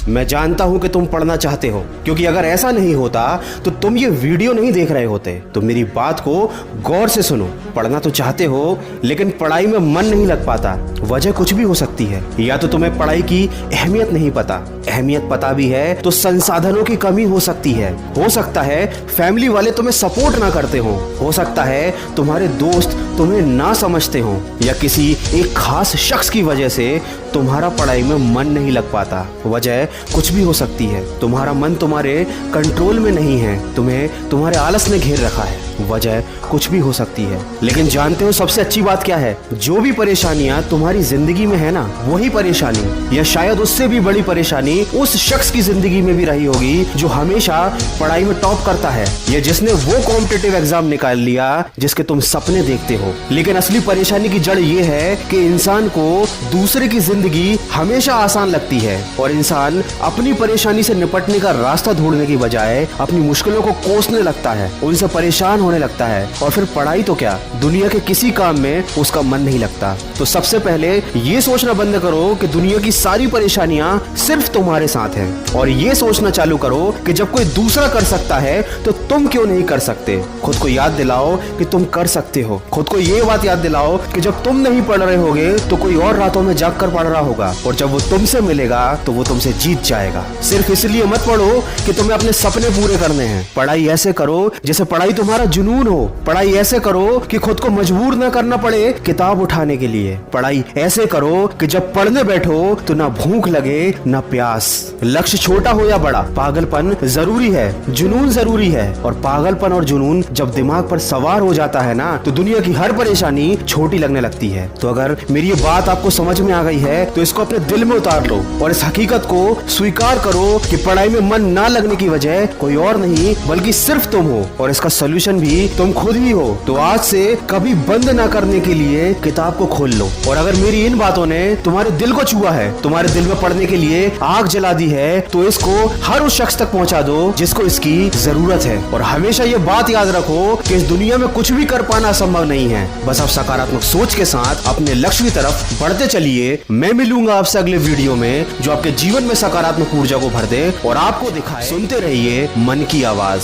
मैं जानता हूं कि तुम पढ़ना चाहते हो, क्योंकि अगर ऐसा नहीं होता तो तुम ये वीडियो नहीं देख रहे होते। तो मेरी बात को गौर से सुनो। पढ़ना तो चाहते हो लेकिन पढ़ाई में मन नहीं लग पाता। वजह कुछ भी हो सकती है। या तो तुम्हें पढ़ाई की अहमियत नहीं पता, अहमियत पता भी है तो संसाधनों की कमी हो सकती है। हो सकता है फैमिली वाले तुम्हें सपोर्ट ना करते हो सकता है तुम्हारे दोस्त तुम्हें ना समझते हो, या किसी एक खास शख्स की वजह से तुम्हारा पढ़ाई में मन नहीं लग पाता। वजह कुछ भी हो सकती है। तुम्हारा मन तुम्हारे कंट्रोल में नहीं है, तुम्हें तुम्हारे आलस ने घेर रखा है। वजह कुछ भी हो सकती है। लेकिन जानते हो सबसे अच्छी बात क्या है? जो भी परेशानियां तुम्हारी जिंदगी में है ना, वही परेशानी या शायद उससे भी बड़ी परेशानी उस शख्स की जिंदगी में भी रही होगी जो हमेशा पढ़ाई में टॉप करता है, या जिसने वो कॉम्पिटिटिव एग्जाम निकाल लिया जिसके तुम सपने देखते हो। लेकिन असली परेशानी की जड़ ये है कि इंसान को दूसरे की जिंदगी हमेशा आसान लगती है और इंसान अपनी परेशानी से निपटने का रास्ता ढूंढने की बजाय अपनी मुश्किलों को कोसने लगता है, उनसे परेशान होने लगता है, और फिर पढ़ाई तो क्या, दुनिया के किसी काम में उसका मन नहीं लगता। तो सबसे पहले ये सोचना बंद करो कि दुनिया की सारी परेशानियां सिर्फ तुम्हारे साथ हैं, और ये सोचना चालू करो कि जब कोई दूसरा कर सकता है तो तुम क्यों नहीं कर सकते। खुद को याद दिलाओ कि तुम कर सकते हो। खुद को ये बात याद दिलाओ कि जब तुम नहीं पढ़ रहे होगे तो कोई और रातों में जाग कर पढ़ रहा होगा, और जब वो तुमसे मिलेगा तो वो तुमसे जीत जाएगा। सिर्फ इसलिए मत पढ़ो कि तुम्हें अपने सपने पूरे करने हैं। पढ़ाई ऐसे करो जैसे पढ़ाई तुम्हारा जुनून हो। पढ़ाई ऐसे करो कि खुद को मजबूर ना करना पड़े किताब उठाने के लिए। पढ़ाई ऐसे करो कि जब पढ़ने बैठो तो ना भूख लगे ना प्यास। लक्ष्य छोटा हो या बड़ा, पागलपन जरूरी है, जुनून जरूरी है, और पागलपन और जुनून जब दिमाग पर सवार हो जाता है ना तो दुनिया की हर परेशानी छोटी लगने लगती है। तो अगर मेरी ये बात आपको समझ में आ गई है तो इसको अपने दिल में उतार लो और इस हकीकत को स्वीकार करो कि पढ़ाई में मन ना लगने की वजह कोई और नहीं बल्कि सिर्फ तुम हो, और इसका सोल्यूशन भी तुम खुद ही हो। तो आज से कभी बंद ना करने के लिए किताब को खोल लो। और अगर मेरी इन बातों ने तुम्हारे दिल को छुआ है, तुम्हारे दिल में पढ़ने के लिए आग जला दी है, तो इसको हर उस शख्स तक पहुंचा दो जिसको इसकी जरूरत है। और हमेशा ये बात याद रखो कि इस दुनिया में कुछ भी कर पाना संभव नहीं है। बस आप सकारात्मक सोच के साथ अपने लक्ष्य की तरफ बढ़ते चलिए। मैं मिलूंगा आपसे अगले वीडियो में जो आपके जीवन में सकारात्मक ऊर्जा को भर दे और आपको दिखाए। सुनते रहिए मन की आवाज।